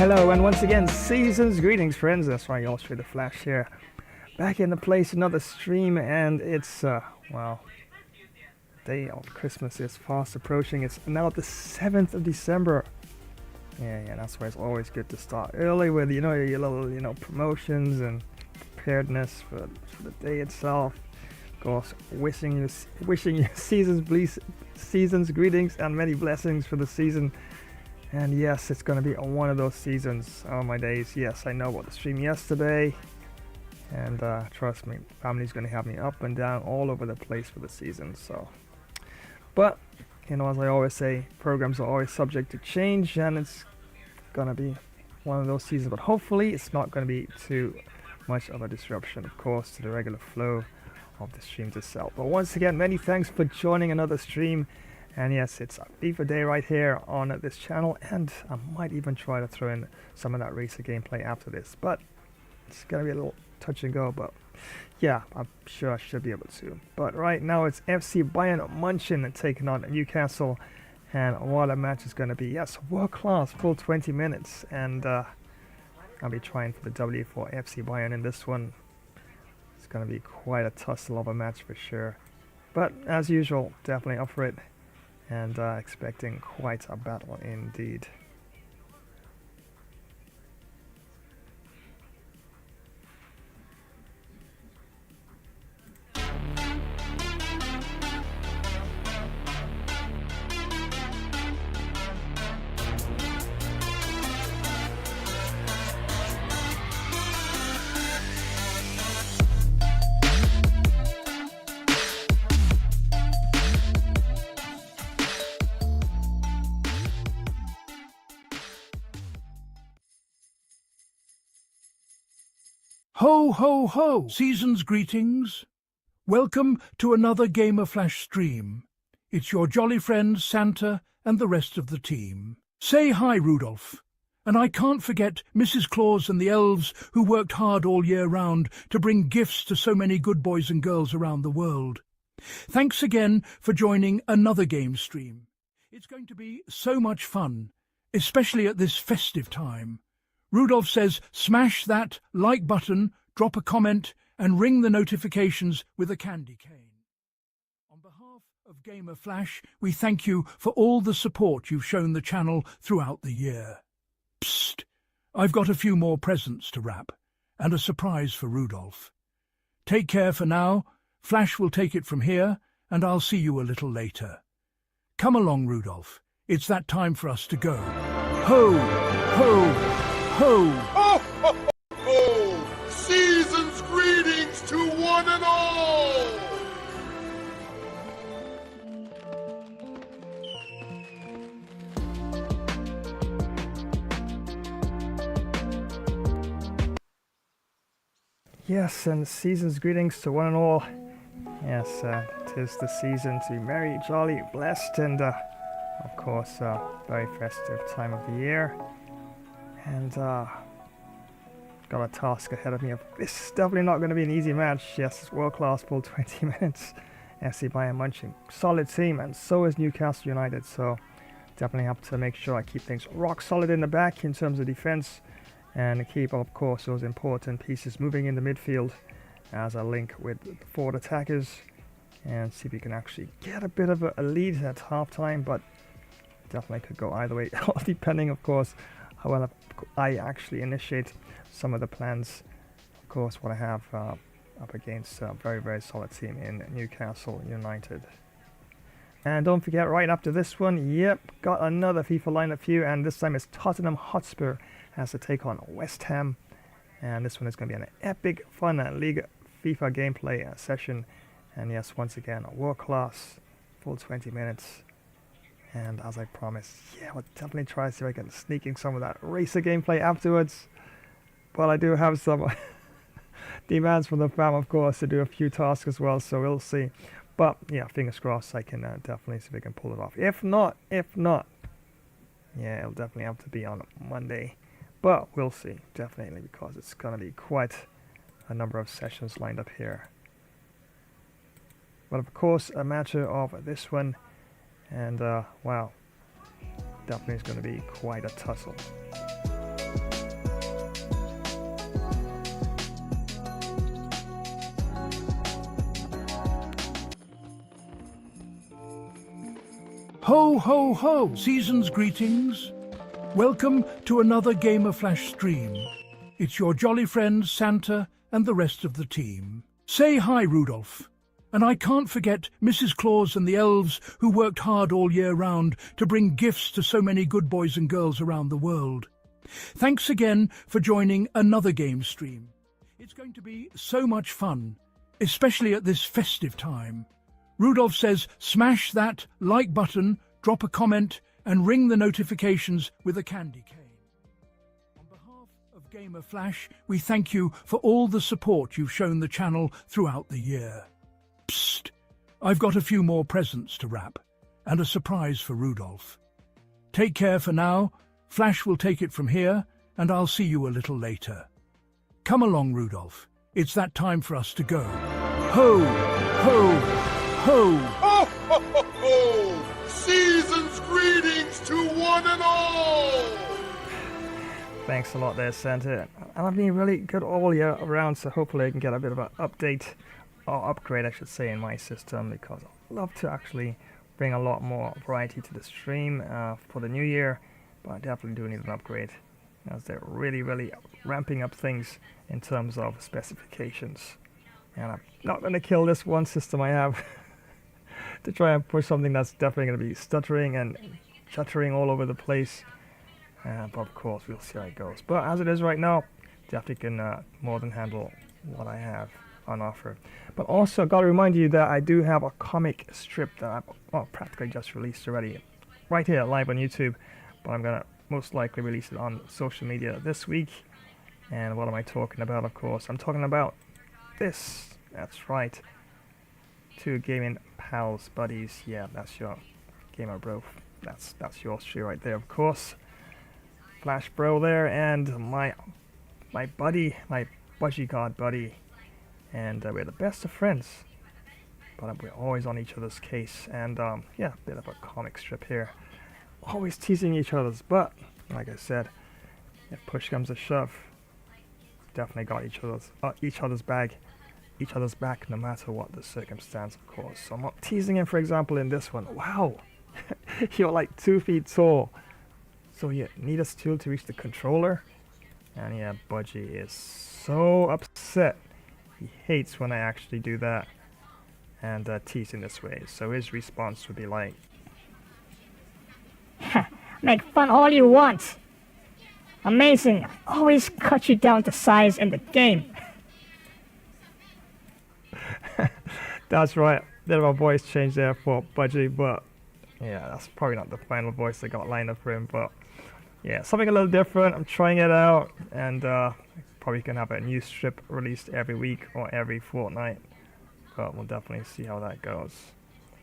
Hello, and once again, season's greetings, friends. That's right, y'all, straight the Flash here. Back in the place, another stream, and it's, well, day of Christmas is fast approaching. It's now the 7th of December. Yeah, that's why it's always good to start early with, your little, promotions and preparedness for the day itself. Of course, wishing you season's greetings and many blessings for the season. And yes, it's going to be one of those seasons. Oh my days, yes, I know about the stream yesterday. And trust me, family's going to have me up and down all over the place for the season. So, but, as I always say, programs are always subject to change. And it's going to be one of those seasons. But hopefully, it's not going to be too much of a disruption, of course, to the regular flow of the streams itself. But once again, many thanks for joining another stream. And yes, it's a FIFA day right here on this channel, and I might even try to throw in some of that racer gameplay after this, but it's gonna be a little touch and go, but yeah, I'm sure I should be able to. But right now it's FC Bayern Munchen taking on Newcastle, and what a match is gonna be. Yes, world class, full 20 minutes, and I'll be trying for the W for FC Bayern in this one. It's gonna be quite a tussle of a match for sure, but as usual, definitely up for it. And expecting quite a battle indeed. Ho, ho, ho! Season's greetings. Welcome to another Gamer Flash stream. It's your jolly friend Santa and the rest of the team. Say hi, Rudolph. And I can't forget Mrs. Claus and the elves who worked hard all year round to bring gifts to so many good boys and girls around the world. Thanks again for joining another game stream. It's going to be so much fun, especially at this festive time. Rudolph says smash that like button, drop a comment, and ring the notifications with a candy cane. On behalf of Gamer Flash, we thank you for all the support you've shown the channel throughout the year. Psst! I've got a few more presents to wrap, and a surprise for Rudolph. Take care for now. Flash will take it from here, and I'll see you a little later. Come along, Rudolph. It's that time for us to go. Ho! Ho! Ho! Ho, ho, ho! Season's greetings to one and all! Yes, and season's greetings to one and all. Yes, tis the season to be merry, jolly, blessed, and of course, very festive time of the year. And got a task ahead of me. This is definitely not going to be an easy match. Yes, it's world class, full 20 minutes. FC Bayern Munchen, solid team, and so is Newcastle United. So definitely have to make sure I keep things rock solid in the back in terms of defense, and keep, of course, those important pieces moving in the midfield as I link with the forward attackers and see if we can actually get a bit of a lead at halftime. But definitely could go either way, depending, of course, how well I actually initiate some of the plans. Of course, what I have up against a very, very solid team in Newcastle United. And don't forget, right after this one, yep, got another FIFA lineup for you, and this time it's Tottenham Hotspur has to take on West Ham. And this one is going to be an epic, fun League FIFA gameplay session. And yes, once again, world class, full 20 minutes. And as I promised, yeah, I'll definitely try to see if I can sneak in some of that racer gameplay afterwards. But I do have some demands from the fam, of course, to do a few tasks as well, so we'll see. But yeah, fingers crossed, I can definitely see if I can pull it off. If not, yeah, it'll definitely have to be on Monday. But we'll see, definitely, because it's going to be quite a number of sessions lined up here. But of course, a matter of this one. And wow, definitely is going to be quite a tussle. Ho, ho, ho! Season's greetings. Welcome to another Game of Flash stream. It's your jolly friends Santa and the rest of the team. Say hi, Rudolph. And I can't forget Mrs. Claus and the elves who worked hard all year round to bring gifts to so many good boys and girls around the world. Thanks again for joining another game stream. It's going to be so much fun, especially at this festive time. Rudolph says smash that like button, drop a comment and ring the notifications with a candy cane. On behalf of Game of Flash, we thank you for all the support you've shown the channel throughout the year. Psst! I've got a few more presents to wrap, and a surprise for Rudolph. Take care for now. Flash will take it from here, and I'll see you a little later. Come along, Rudolph. It's that time for us to go. Ho! Ho! Ho! Ho, ho, ho, ho! Season's greetings to one and all! Thanks a lot there, Santa. And I've been really good all year around, so hopefully I can get a bit of an update, or upgrade I should say, in my system, because I'd love to actually bring a lot more variety to the stream for the new year, but I definitely do need an upgrade, as they're really ramping up things in terms of specifications. And I'm not going to kill this one system I have to try and push something that's definitely going to be stuttering and chuttering all over the place. But of course we'll see how it goes. But as it is right now, definitely can more than handle what I have on offer. But also got to remind you that I do have a comic strip that I've practically just released already, right here live on YouTube. But I'm gonna most likely release it on social media this week. And what am I talking about? Of course, I'm talking about this. That's right. Two gaming pals, buddies. Yeah, that's your gamer bro. That's yours true right there, of course. Flash bro there, and my buddy, my budgie god buddy. And we're the best of friends, but we're always on each other's case. And yeah, bit of a comic strip here, always teasing each other's. But like I said, if push comes to shove, definitely got each other's back, no matter what the circumstance, of course. So I'm not teasing him, for example, in this one. Wow, you're like 2 feet tall, so you need a stool to reach the controller. And yeah, budgie is so upset. He hates when I actually do that and tease in this way. So his response would be like, make fun all you want. Amazing. Always cut you down to size in the game. That's right. Bit of a voice change there for Budgie, but yeah, that's probably not the final voice I got lined up for him. But yeah, something a little different. I'm trying it out, and probably can have a new strip released every week or every fortnight, but we'll definitely see how that goes.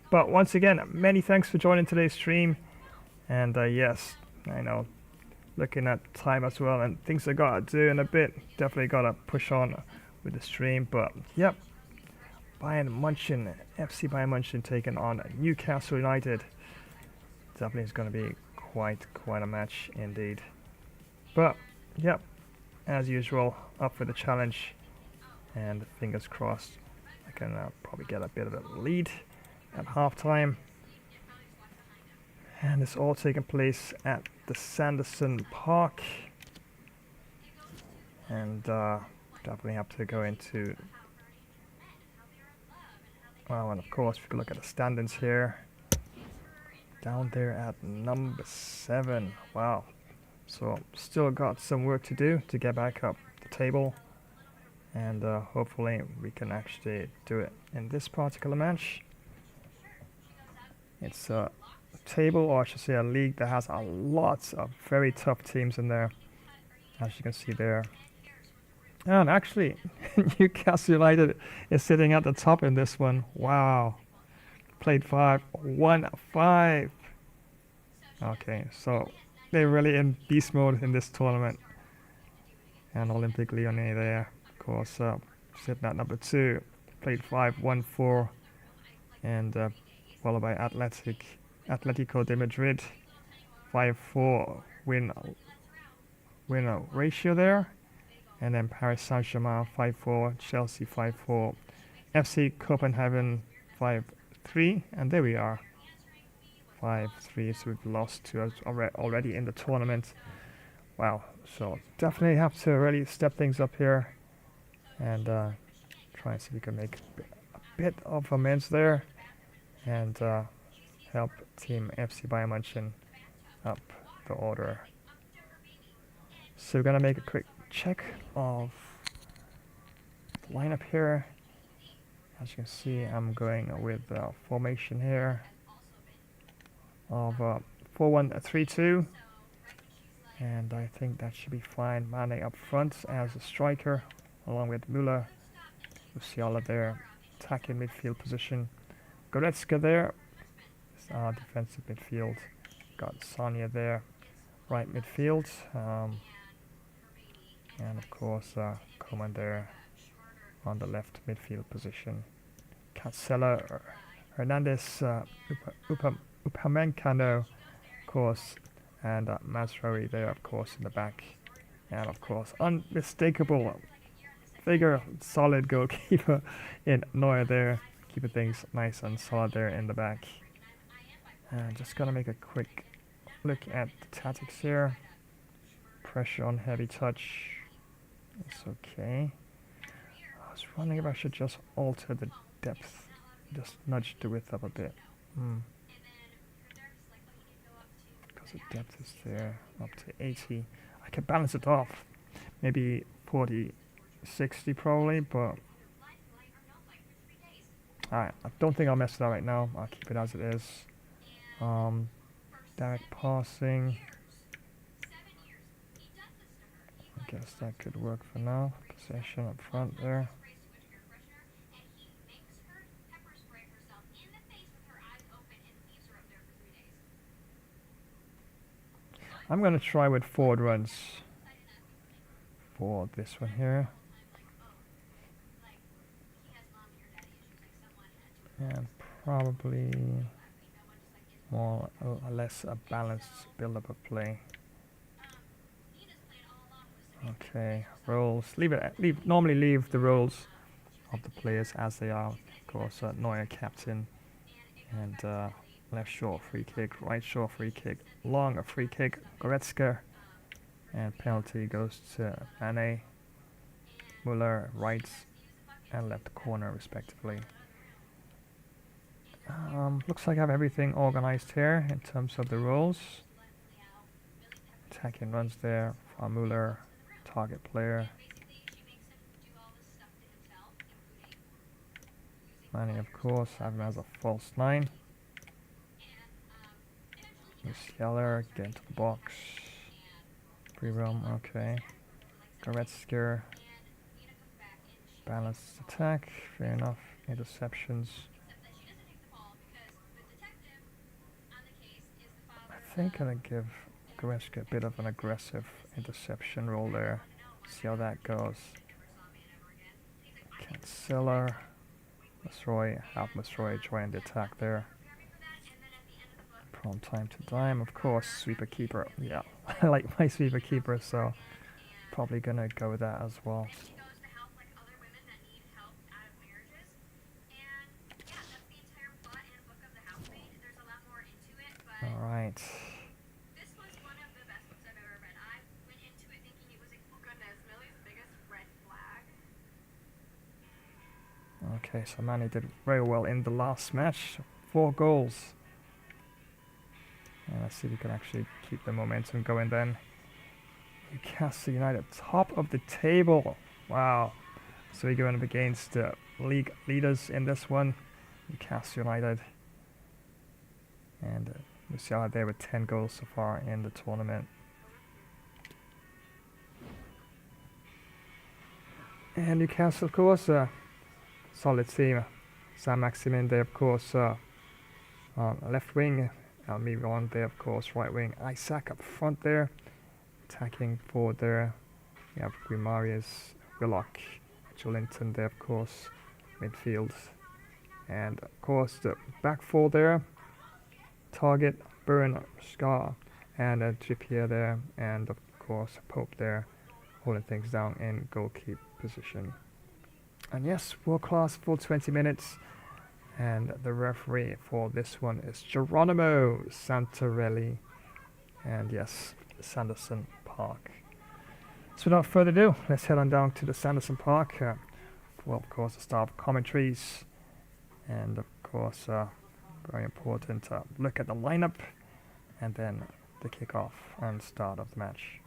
But once again, many thanks for joining today's stream. And yes, I know, looking at time as well and things I gotta do in a bit, definitely gotta push on with the stream. But yep, Bayern Munchen, FC Bayern Munchen taking on Newcastle United. Definitely is going to be quite a match indeed. But yep, as usual, up for the challenge, and fingers crossed I can probably get a bit of a lead at halftime. And it's all taking place at the Sanderson Park, and definitely have to go into, well, and of course if you can look at the standings here, down there at number 7. Wow. So still got some work to do to get back up the table, and hopefully we can actually do it in this particular match. It's a table, or I should say a league, that has a lot of very tough teams in there, as you can see there. And actually Newcastle United is sitting at the top in this one. Wow. Played 5, won 5. Okay, so they're really in beast mode in this tournament. And Olympique Lyonnais there, of course, sitting at number 2. Played 5, won 4. And followed by Atletico de Madrid, 5-4 win ratio there. And then Paris Saint-Germain 5-4, Chelsea 5-4, FC Copenhagen 5-3, and there we are. 5-3, so we've lost to us already in the tournament. Wow, so definitely have to really step things up here and try and see if we can make a bit of amends there and help Team FC Bayern Munchen up the order. So we're gonna make a quick check of the lineup here. As you can see, I'm going with formation here of 4-1-3-2, and I think that should be fine. Mane up front as a striker, along with Muller, Musiala there, attacking midfield position. Goretzka there, defensive midfield. Got Sonia there, right midfield, and of course Coman there on the left midfield position. Cancelo, Hernandez, Upamecano, of course, and Mazraoui there, of course, in the back. And of course, unmistakable figure, solid goalkeeper in Neuer there, keeping things nice and solid there in the back. And just gonna make a quick look at the tactics here. Pressure on heavy touch. It's okay. I was wondering if I should just alter the depth, just nudge the width up a bit. Because the depth is there, up to 80. I can balance it off, maybe 40, 60 probably, but alright, I don't think I'll mess it up right now. I'll keep it as it is. Direct passing. I guess that could work for now. Possession up front there. I'm going to try with forward runs for this one here. And probably more or less a balanced build-up of play. Okay, roles. Normally leave the roles of the players as they are. Of course, Neuer captain, and left short free kick, right short free kick, long a free kick, Goretzka, and penalty goes to Mane, Muller right and left corner respectively. Looks like I have everything organized here in terms of the roles. Attacking runs there for Muller, target player. Mane, of course, I have him as a false 9. Musiala, get into the box. Free roam, okay. Goretzka, balanced attack, fair enough. Interceptions. I think I'm going to give Goretzka a bit of an aggressive interception role there. See how that goes. Cancelo, Mazraoui, have Mazraoui join the attack there. From time to time, of course, sweeper keeper. Yeah, I like my sweeper keeper, so probably gonna go with that as well. All right. Okay, so Mane did very well in the last match. 4 goals. And let's see if we can actually keep the momentum going then. Newcastle United, top of the table. Wow. So we're going up against the league leaders in this one. Newcastle United. And Musiala there with 10 goals so far in the tournament. And Newcastle, of course, solid team. Saint-Maximin there, of course, left wing. Almiron there, of course, right wing. Isak up front there, attacking forward there. We have Ginormous, Willock, Jolinton there, of course, midfield. And, of course, the back four there. Target, Burn, Scar, and Trippier there. And, of course, Pope there, holding things down in goalkeeper position. And yes, world class, full 20 minutes. And the referee for this one is Geronimo Santarelli. And yes, Sanderson Park. So without further ado, let's head on down to the Sanderson Park. For, of course, the start of commentaries. And, of course, very important, look at the lineup. And then the kickoff and start of the match.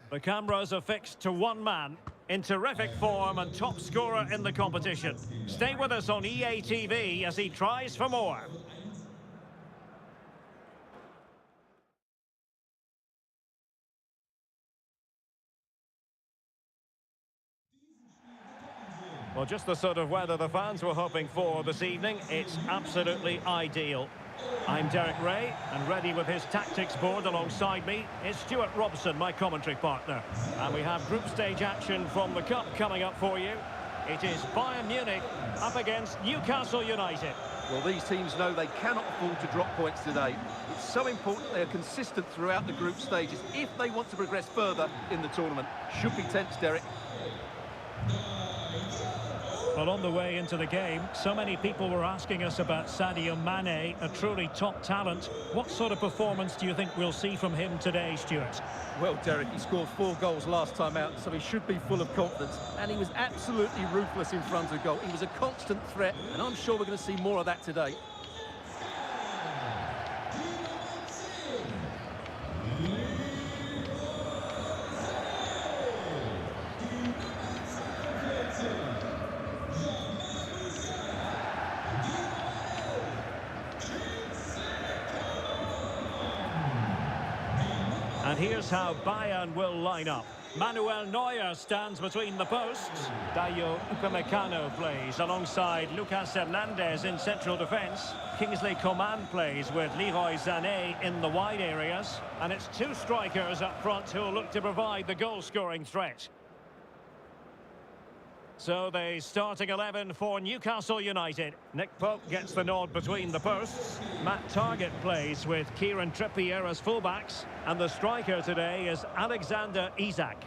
The cameras are fixed to one man, in terrific form and top scorer in the competition. Stay with us on EA TV as he tries for more. Well, just the sort of weather the fans were hoping for this evening. It's absolutely ideal. I'm Derek Ray, and ready with his tactics board alongside me is Stuart Robson, my commentary partner. And we have group stage action from the Cup coming up for you. It is Bayern Munich up against Newcastle United. Well, these teams know they cannot afford to drop points today. It's so important they are consistent throughout the group stages if they want to progress further in the tournament. Should be tense, Derek. Well, on the way into the game, so many people were asking us about Sadio Mane, a truly top talent. What sort of performance do you think we'll see from him today, Stuart? Well, Derek, he scored 4 goals last time out, so he should be full of confidence. And he was absolutely ruthless in front of goal. He was a constant threat, and I'm sure we're going to see more of that today. And here's how Bayern will line up. Manuel Neuer stands between the posts. Dayo Upamecano plays alongside Lucas Hernandez in central defence. Kingsley Coman plays with Leroy Sané in the wide areas. And it's 2 strikers up front who'll look to provide the goal-scoring threat. So the starting 11 for Newcastle United. Nick Pope gets the nod between the posts. Matt Targett plays with Kieran Trippier as fullbacks. And the striker today is Alexander Isak.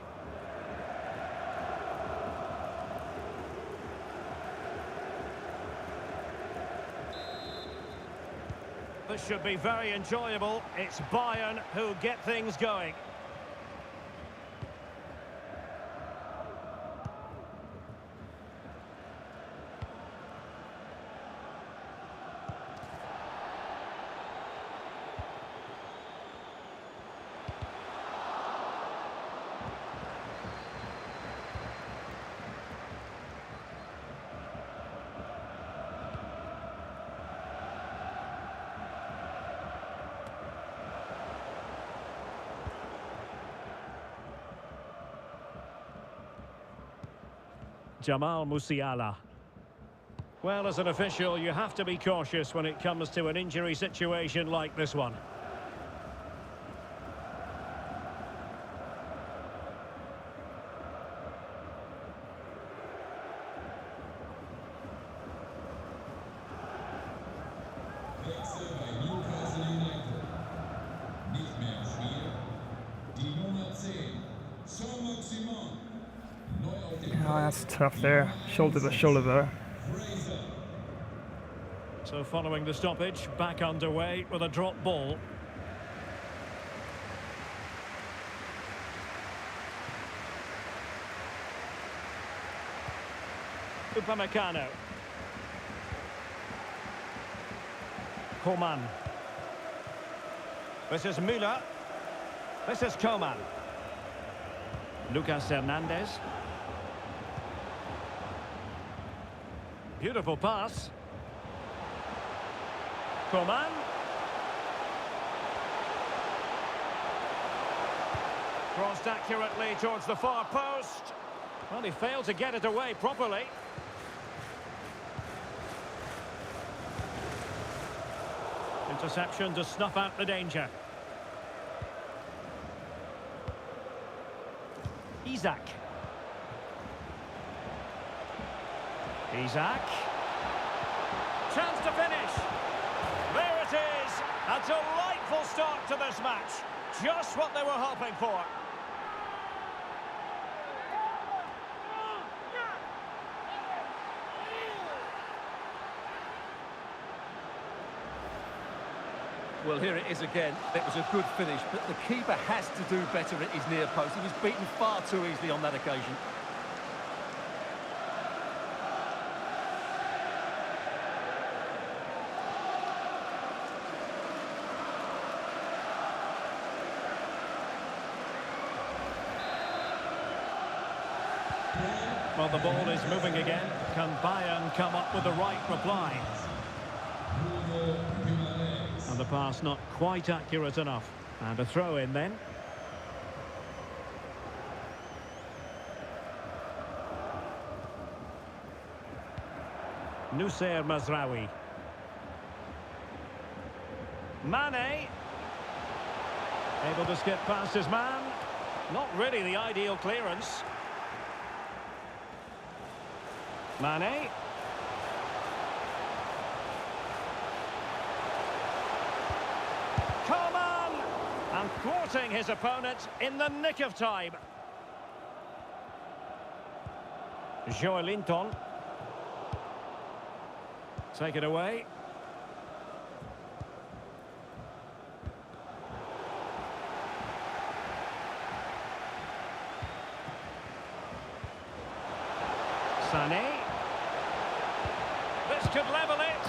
This should be very enjoyable. It's Bayern who get things going. Jamal Musiala. Well, as an official, you have to be cautious when it comes to an injury situation like this one. Oh, that's tough there. Shoulder to shoulder there. So following the stoppage, back underway with a drop ball. Upamecano. Coman. This is Muller. This is Coman. Lucas Hernandez. Beautiful pass. Coman. Crossed accurately towards the far post. Well, he failed to get it away properly. Interception to snuff out the danger. Isak. Isak. Chance to finish. delightful start to this match. Just what they were hoping for. Well, here it is again. It was a good finish, but the keeper has to do better at his near post. He was beaten far too easily on that occasion. Well, the ball is moving again. Can Bayern come up with the right reply? And the pass not quite accurate enough. And a throw in then. Nusser Mazraoui. Mane. Able to skip past his man. Not really the ideal clearance. Mane. Coman! And thwarting his opponent in the nick of time. Joelinton. Take it away. Sané. This could level it.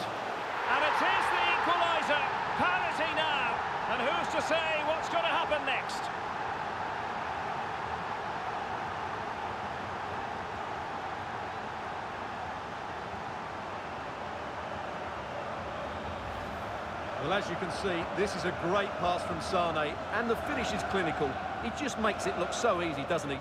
And it is the equaliser. Parity now. And who's to say what's going to happen next? Well, as you can see, this is a great pass from Sané, and the finish is clinical. He just makes it look so easy, doesn't he?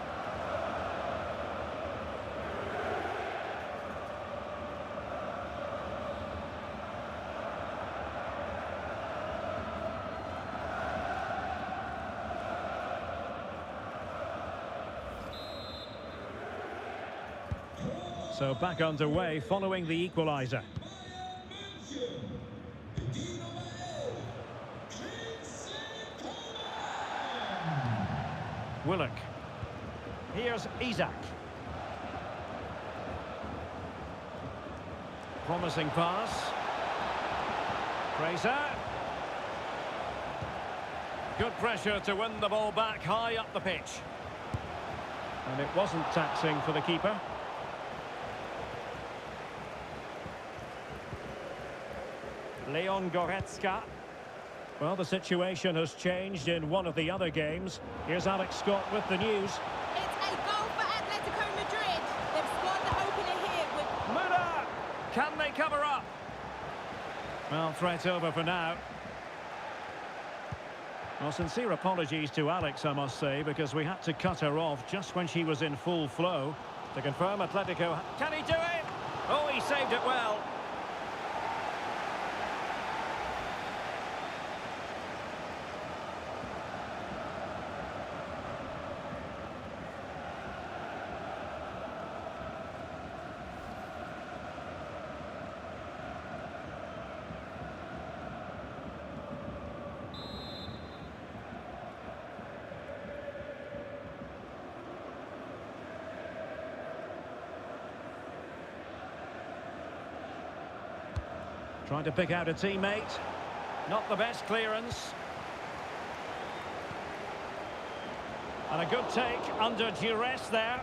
So back underway following the equaliser. Muller. Here's Isak. Promising pass. Fraser. Good pressure to win the ball back high up the pitch. And it wasn't taxing for the keeper. Leon Goretzka. Well, the situation has changed in one of the other games. Here's Alex Scott with the news. It's a goal for Atletico Madrid. They've scored the opener here with... Muller! Can they cover up? Well, threat over for now. Well, sincere apologies to Alex, I must say, because we had to cut her off just when she was in full flow. To confirm, Atletico... Can he do it? Oh, he saved it well. Trying to pick out a teammate. Not the best clearance. And a good take under duress there.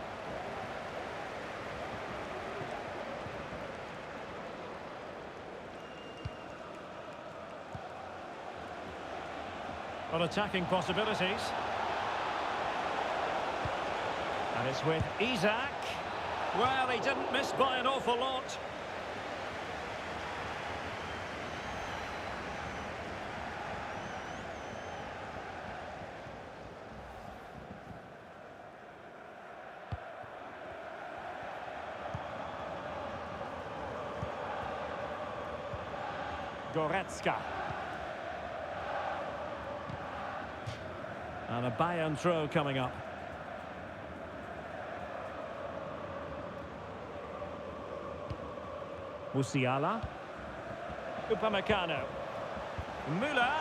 Well, attacking possibilities. And it's with Isak. Well, he didn't miss by an awful lot. Goretzka. And a Bayern throw coming up. Musiala. Upamecano. Muller.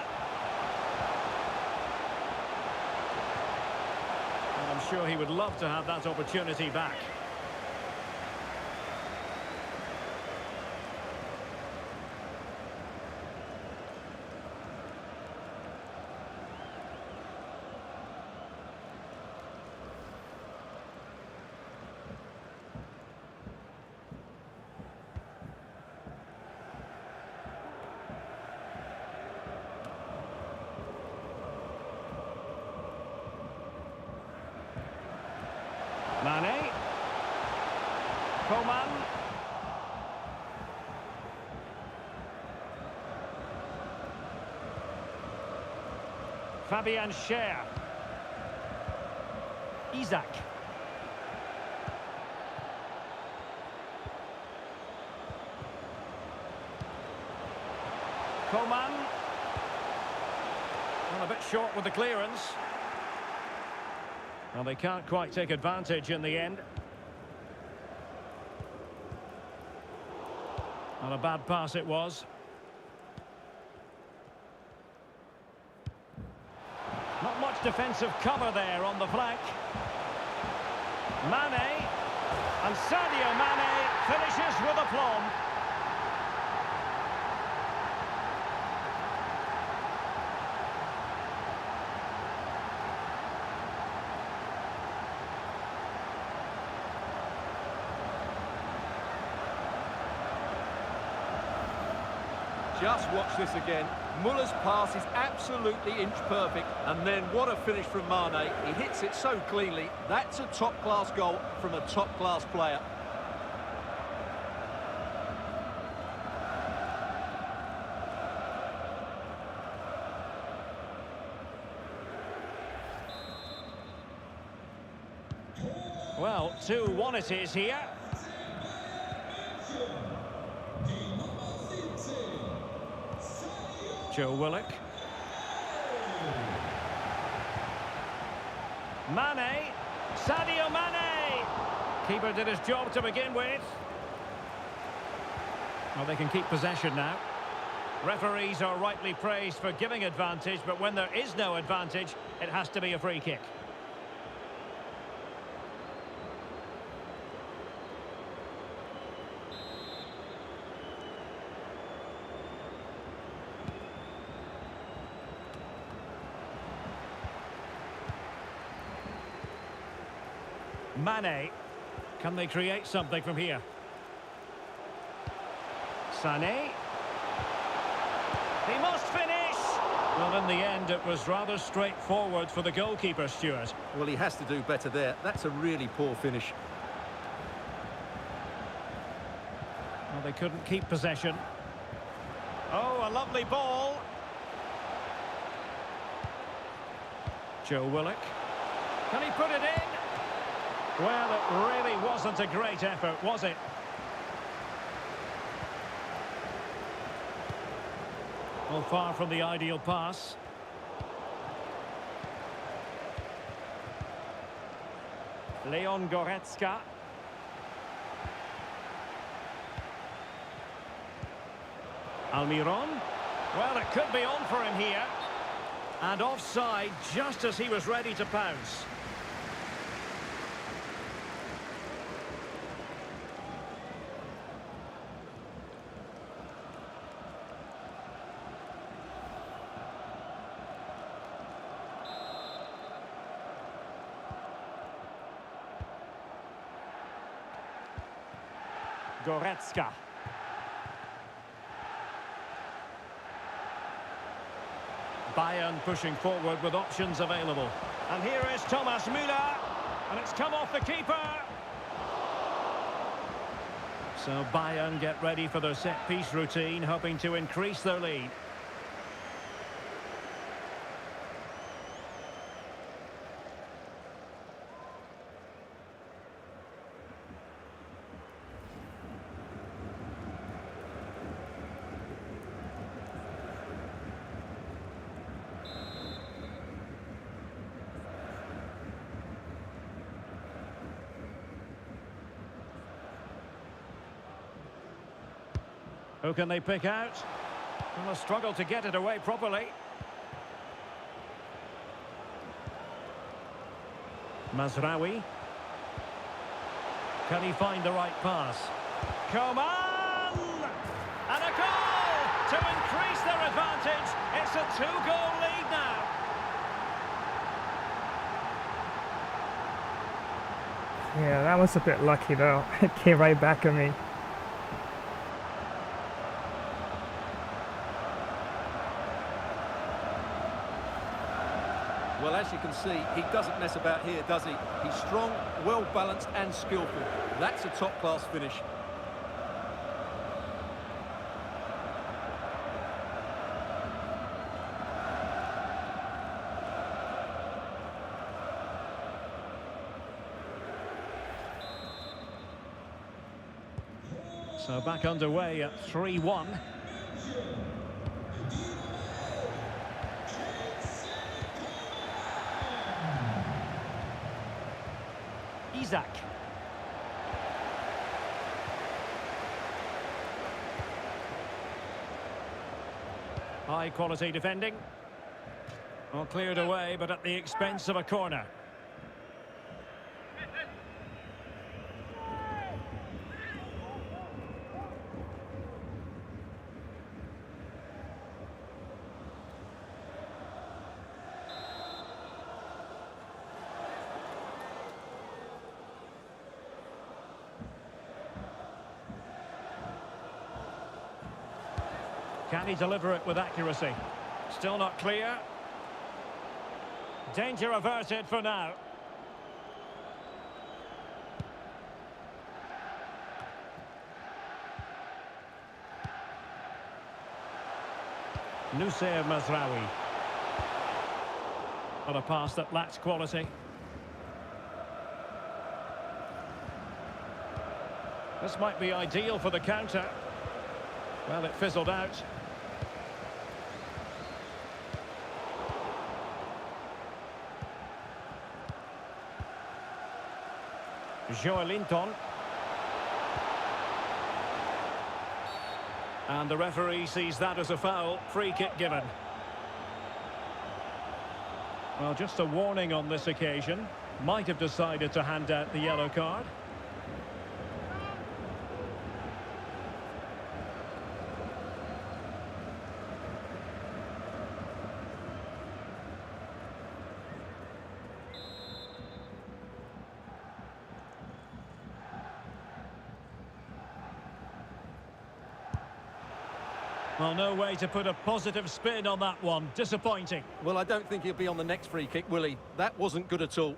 sure he would love to have that opportunity back. Mane. Coman. Fabian Schär. Isak. Coman. Well, a bit short with the clearance. Well, they can't quite take advantage in the end. Not a bad pass it was. Not much defensive cover there on the flank. Mane. And Sadio Mane finishes with aplomb. Just watch this again. Muller's pass is absolutely inch perfect, and then what a finish from Mane. He hits it so cleanly. That's a top-class goal from a top-class player. Well, 2-1 it is here. Joe Willock. Mane. Sadio Mane. Keeper did his job to begin with. Well, they can keep possession now. Referees are rightly praised for giving advantage, but when there is no advantage, it has to be a free kick. Mane. Can they create something from here? Sané. He must finish! Well, in the end, it was rather straightforward for the goalkeeper, Stuart. Well, he has to do better there. That's a really poor finish. Well, they couldn't keep possession. Oh, a lovely ball. Joe Willock. Can he put it in? Well, it really wasn't a great effort, was it? Well, far from the ideal pass. Leon Goretzka. Almiron. Well, it could be on for him here. And offside just as he was ready to pounce. Goretzka. Bayern pushing forward with options available. And here is Thomas Muller. And it's come off the keeper. So Bayern get ready for their set-piece routine, hoping to increase their lead. Who can they pick out? Well, a struggle to get it away properly. Mazraoui. Can he find the right pass? Coman! And a goal to increase their advantage. It's a 2-goal lead now. Yeah, that was a bit lucky though. It came right back at me. Well, as you can see, he doesn't mess about here, does he? He's strong, well-balanced and skillful. That's a top-class finish. So back underway at 3-1. Isak. High quality defending. Well, cleared away, but at the expense of a corner. Can he deliver it with accuracy? Still not clear. Danger averted for now. Mazraoui. On a pass that lacks quality. This might be ideal for the counter. Well, it fizzled out. Joelinton. And the referee sees that as a foul. Free kick given. Well, just a warning on this occasion. Might have decided to hand out the yellow card. Well, no way to put a positive spin on that one. Disappointing. Well, I don't think he'll be on the next free kick, will he? That wasn't good at all.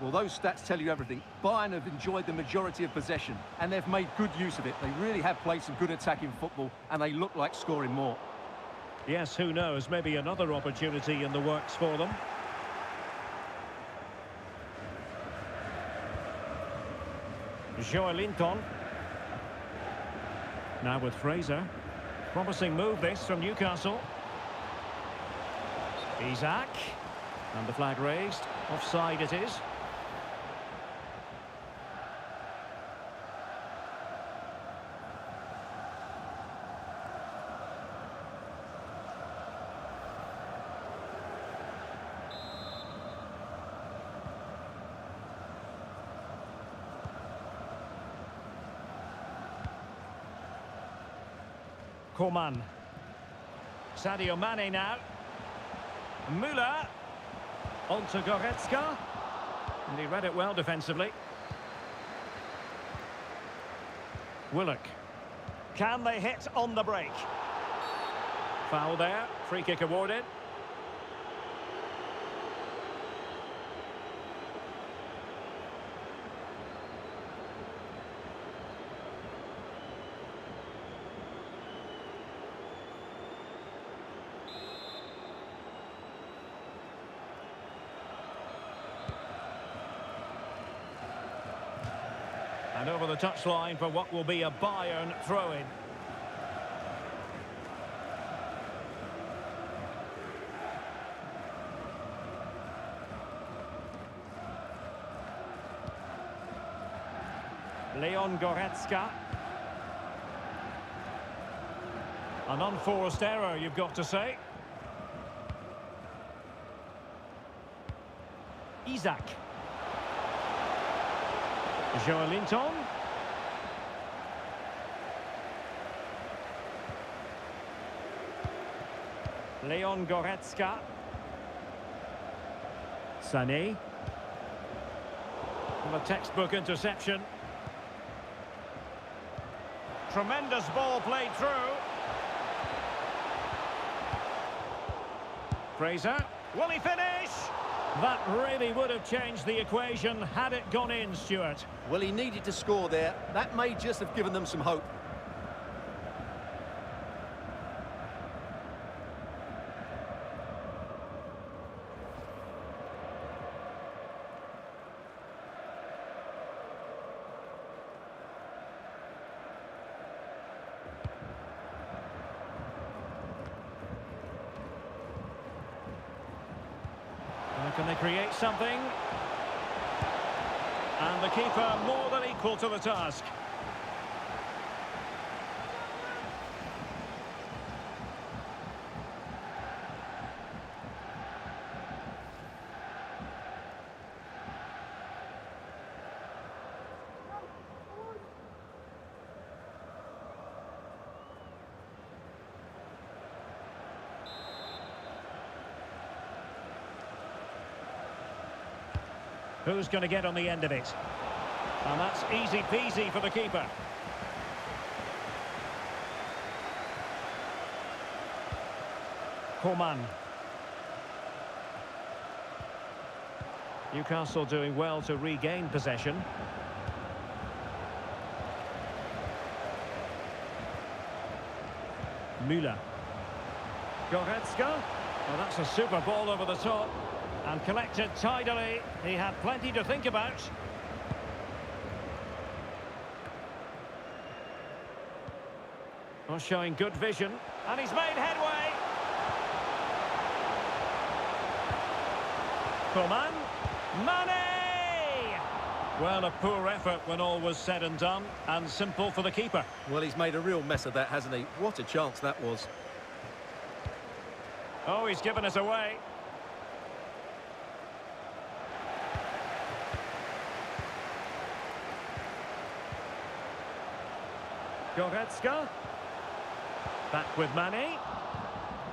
Well, those stats tell you everything. Bayern have enjoyed the majority of possession, and they've made good use of it. They really have played some good attacking football, and they look like scoring more. Yes, who knows? Maybe another opportunity in the works for them. Joelinton. Now with Fraser. Promising move this from Newcastle. Isak. And the flag raised. Offside it is. Coman. Sadio Mane now. Muller. On to Goretzka. And he read it well defensively. Willock. Can they hit on the break? Foul there. Free kick awarded. And over the touchline for what will be a Bayern throw-in. Leon Goretzka. An unforced error, you've got to say. Isak. Joelinton. Leon Goretzka. Sané. And a textbook interception. Tremendous ball played through. Fraser. Will he finish? That really would have changed the equation had it gone in, Stuart. Well, he needed to score there. That may just have given them some hope. Can they create something? And the keeper more than equal to the task. Who's going to get on the end of it? And that's easy peasy for the keeper. Coman. Newcastle doing well to regain possession. Muller. Goretzka. Well, that's a super ball over the top. And collected tidily. He had plenty to think about. Well, showing good vision. And he's made headway. Coman. Mane! Well, a poor effort when all was said and done. And simple for the keeper. Well, he's made a real mess of that, hasn't he? What a chance that was. Oh, he's given us away. Goretzka. Back with Mane.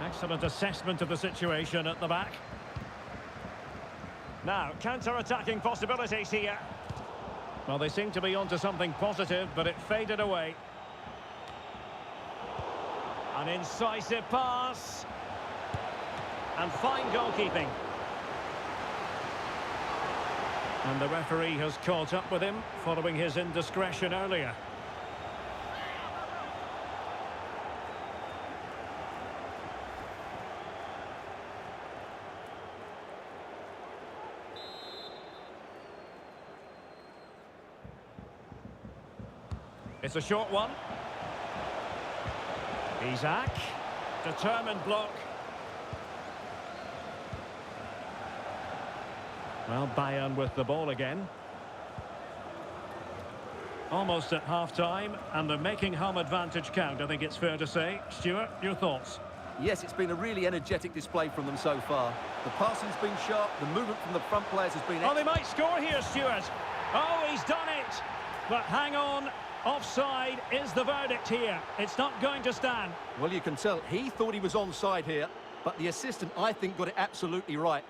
Excellent assessment of the situation at the back. Now, counter-attacking possibilities here. Well, they seem to be onto something positive, but it faded away. An incisive pass. And fine goalkeeping. And the referee has caught up with him following his indiscretion earlier. It's a short one. Isak. Determined block. Well, Bayern with the ball again. Almost at half-time, and they're making home advantage count, I think it's fair to say. Stuart, your thoughts? Yes, it's been a really energetic display from them so far. The passing's been sharp, the movement from the front players has been... Oh, they might score here, Stuart. Oh, he's done it. But hang on. Offside is the verdict here. It's not going to stand. Well, you can tell he thought he was onside here, but the assistant, I think, got it absolutely right.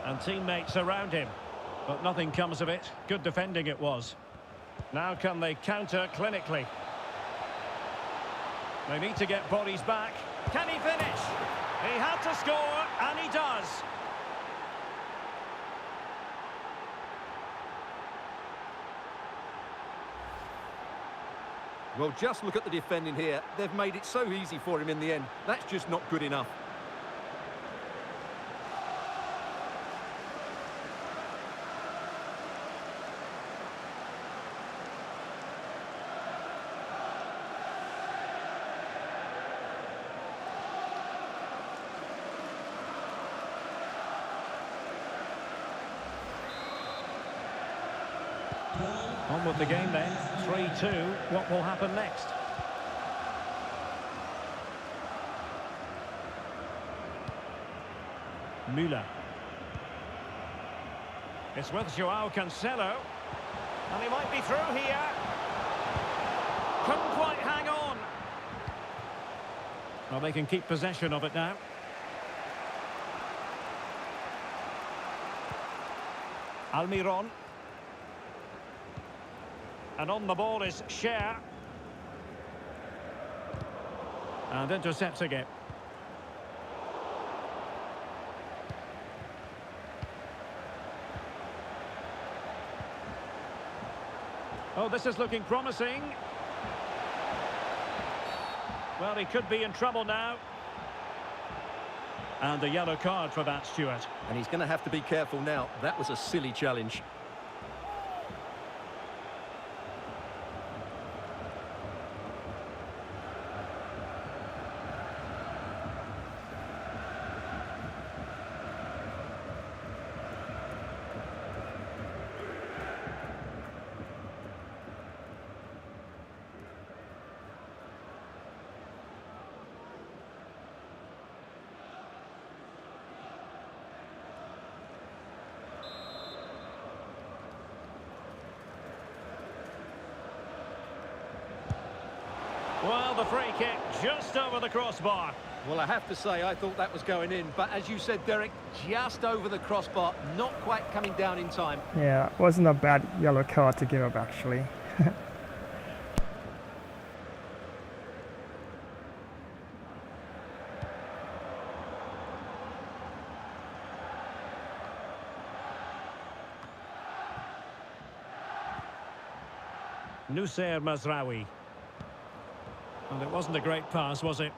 And teammates around him. But nothing comes of it. Good defending it was. Now can they counter clinically? They need to get bodies back. Can he finish? He had to score, and he does. Well, just look at the defending here. They've made it so easy for him in the end. That's just not good enough. On with the game then, 3-2. What will happen next? Muller. It's with Joao Cancelo. And he might be through here. Couldn't quite hang on. Well, they can keep possession of it now. Almiron. And on the ball is Cher. And intercepting it. Oh, this is looking promising. Well, he could be in trouble now. And a yellow card for that, Stuart. And he's going to have to be careful now. That was a silly challenge. Well, the free kick just over the crossbar. Well, I have to say, I thought that was going in. But as you said, Derek, just over the crossbar, not quite coming down in time. Yeah, wasn't a bad yellow card to give up, actually. Nusser Mazraoui. And it wasn't a great pass, was it?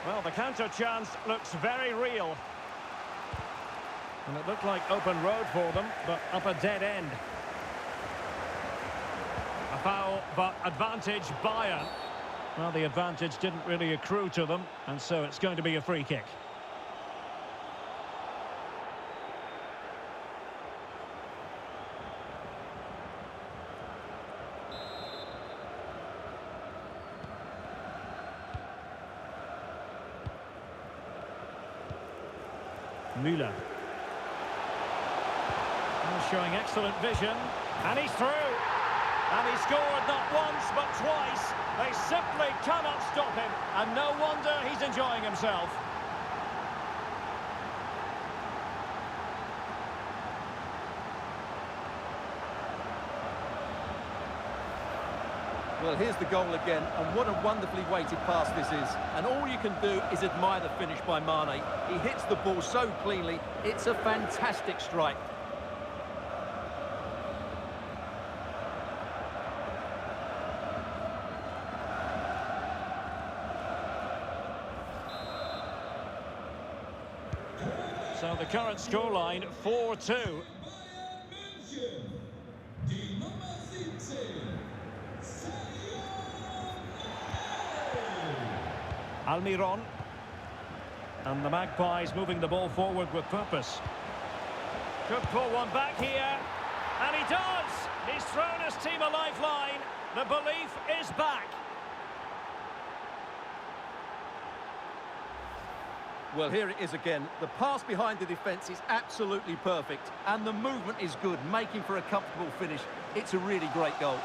Well, the counter chance looks very real. And it looked like open road for them, but up a dead end. A foul, but advantage Bayern. Well, the advantage didn't really accrue to them, and so it's going to be a free kick. Muller. Oh, showing excellent vision. And he's through. And he scored not once, but twice. They simply cannot stop him. And no wonder he's enjoying himself. Well, here's the goal again, and what a wonderfully weighted pass this is. And all you can do is admire the finish by Mane. He hits the ball so cleanly, it's a fantastic strike. So the current scoreline, 4-2. Almiron. And the Magpies moving the ball forward with purpose. Could pull one back here. And he does! He's thrown his team a lifeline. The belief is back. Well, here it is again. The pass behind the defence is absolutely perfect. And the movement is good, making for a comfortable finish. It's a really great goal.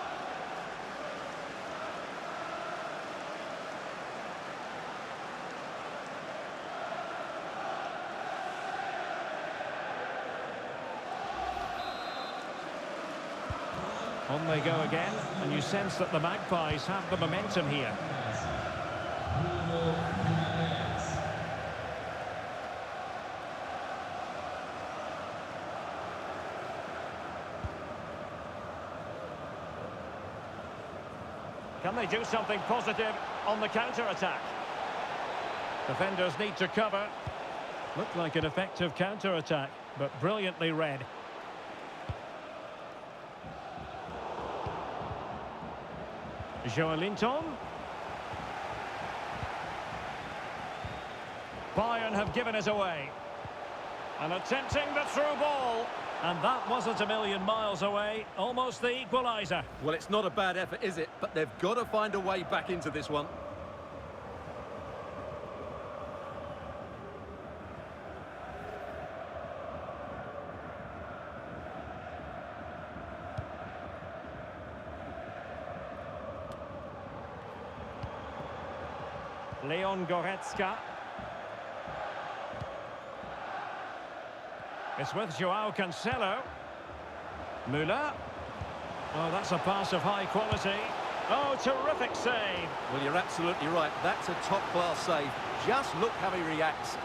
On they go again, and you sense that the Magpies have the momentum here. Can they do something positive on the counter-attack? Defenders need to cover. Looked like an effective counter-attack, but brilliantly read. Joelinton. Bayern have given it away. And attempting the through ball. And that wasn't a million miles away. Almost the equaliser. Well, it's not a bad effort, is it? But they've got to find a way back into this one. Leon Goretzka. It's with Joao Cancelo. Muller. Oh, that's a pass of high quality. Oh, terrific save. Well, you're absolutely right. That's a top-class save. Just look how he reacts.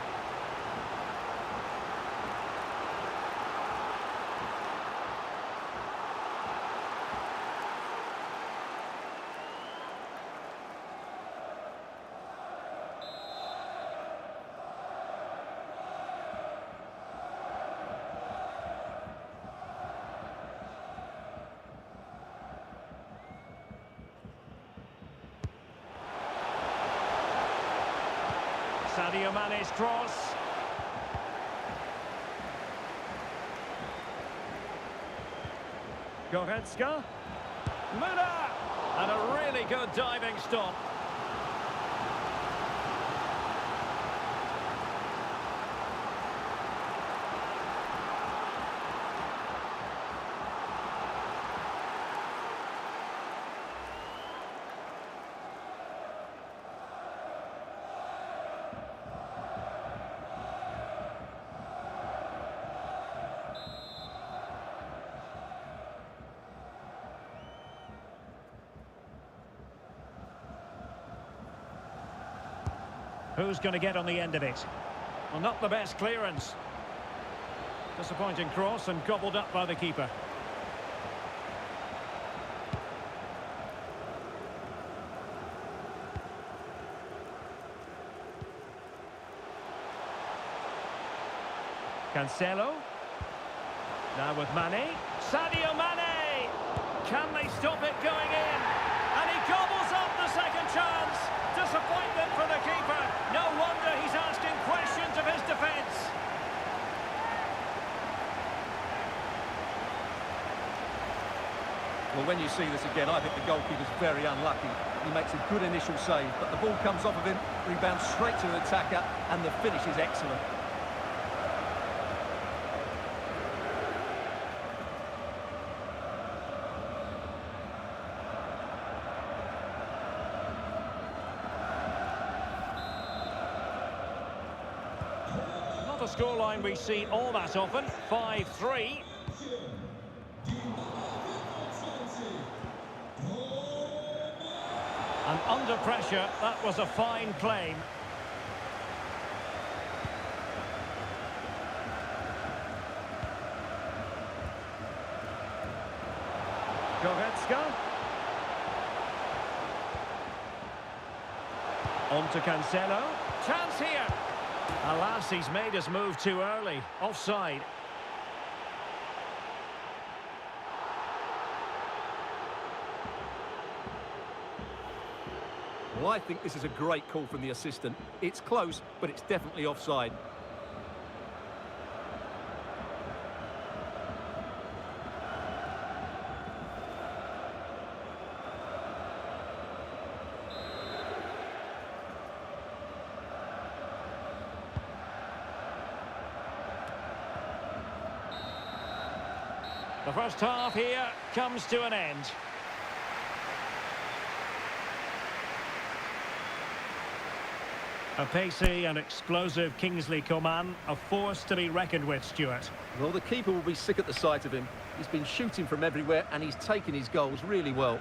Sadio Mane's cross. Goretzka. Muller! And a really good diving stop. Who's going to get on the end of it? Well, not the best clearance. Disappointing cross and gobbled up by the keeper. Cancelo. Now with Mane. Sadio Mane! Can they stop it going in? And he gobbles up the second chance. Disappointment for the keeper. No wonder he's asking questions of his defence. Well, when you see this again, I think the goalkeeper's very unlucky. He makes a good initial save, but the ball comes off of him, rebounds straight to the attacker, and the finish is excellent. Not a scoreline we see all that often. 5-3. And under pressure, that was a fine claim. Goretzka. On to Cancelo. Chance here. Alas, he's made his move too early. Offside. Well, I think this is a great call from the assistant. It's close, but it's definitely offside. The first half here comes to an end. A pacey and explosive Kingsley Coman, a force to be reckoned with, Stuart. Well, the keeper will be sick at the sight of him. He's been shooting from everywhere and he's taken his goals really well.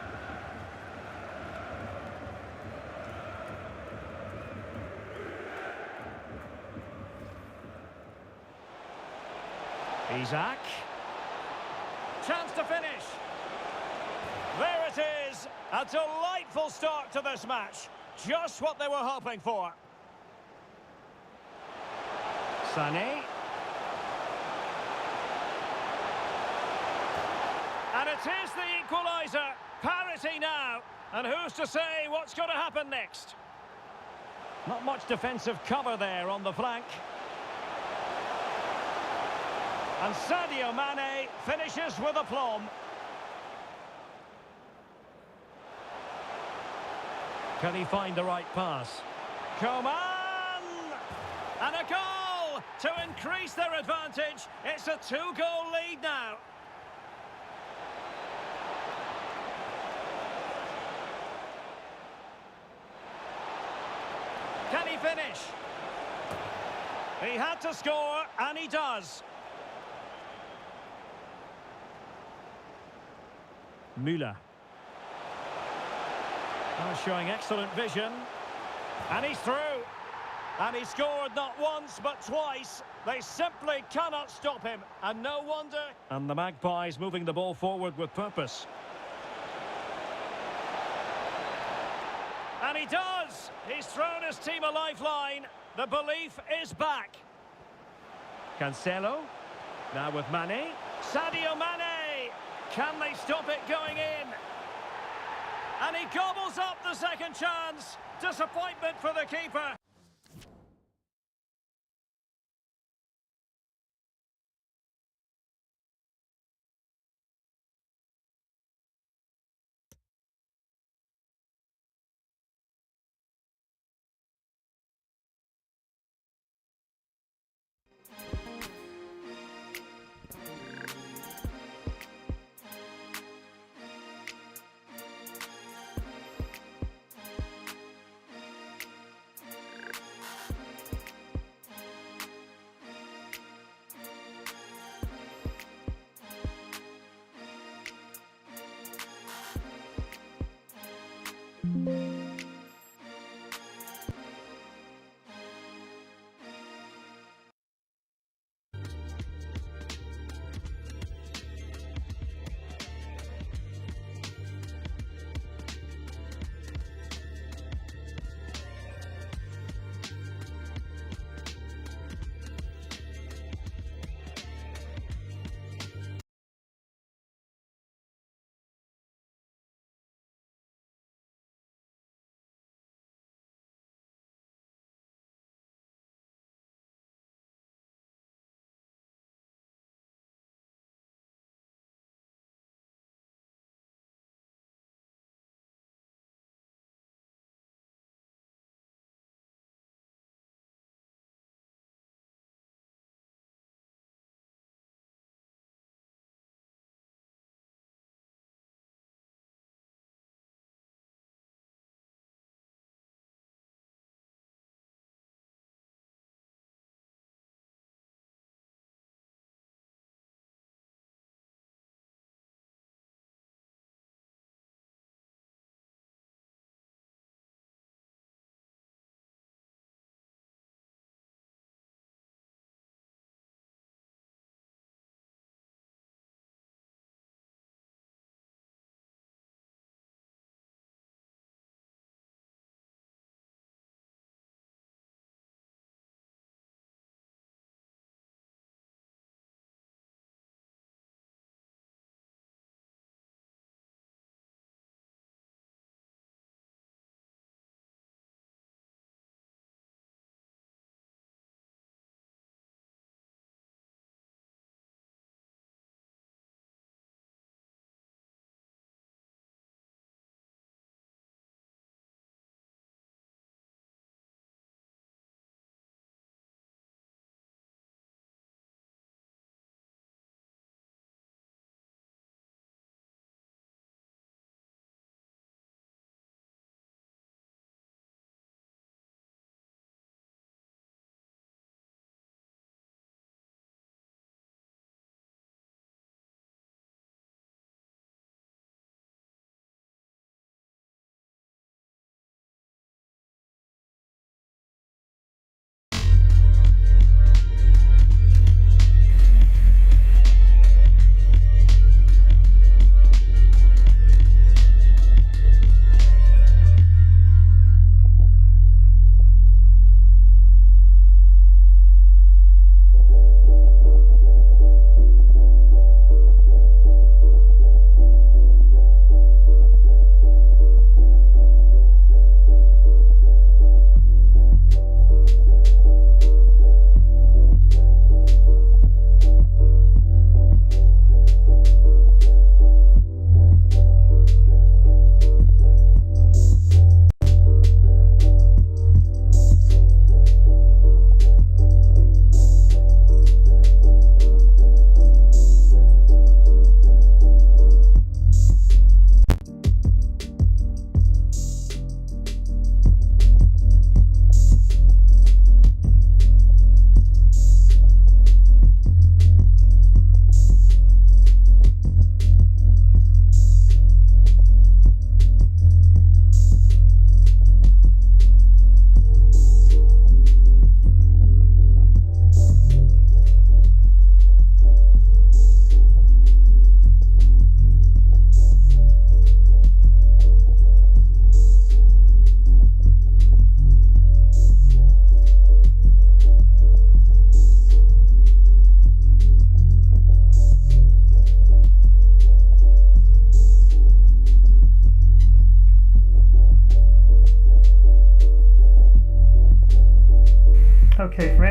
Isak. Chance to finish. There it is. is a delightful start to this match. Just what they were hoping for. Sané. And it is the equaliser. Parity now. And who's to say what's going to happen next? Not much defensive cover there on the flank. And Sadio Mane finishes with aplomb. Can he find the right pass? Coman! And a goal to increase their advantage. It's a 2-goal lead now. Can he finish? He had to score, and he does. Muller. Showing excellent vision. And he's through. And he scored not once, but twice. They simply cannot stop him. And no wonder. And the Magpies moving the ball forward with purpose. And he does! He's thrown his team a lifeline. The belief is back. Cancelo. Now with Mane. Sadio Mane! Can they stop it going in? And he gobbles up the second chance. Disappointment for the keeper.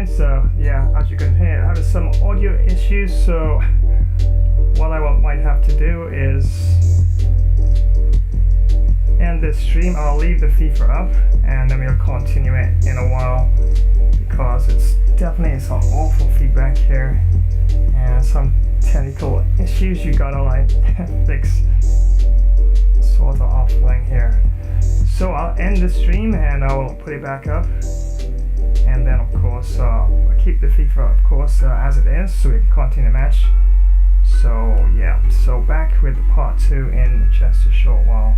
friends. Yeah, as you can hear, I have some audio issues, so what I might have to do is end this stream. I'll leave the FIFA up and then we'll continue it in a while, because it's definitely some awful feedback here and some technical issues you gotta like fix sort of offline here. So I'll end the stream and I'll put it back up, and then of course I'll keep the FIFA of course as it is, so we can continue the match. So yeah, so back with part 2 in just a short while.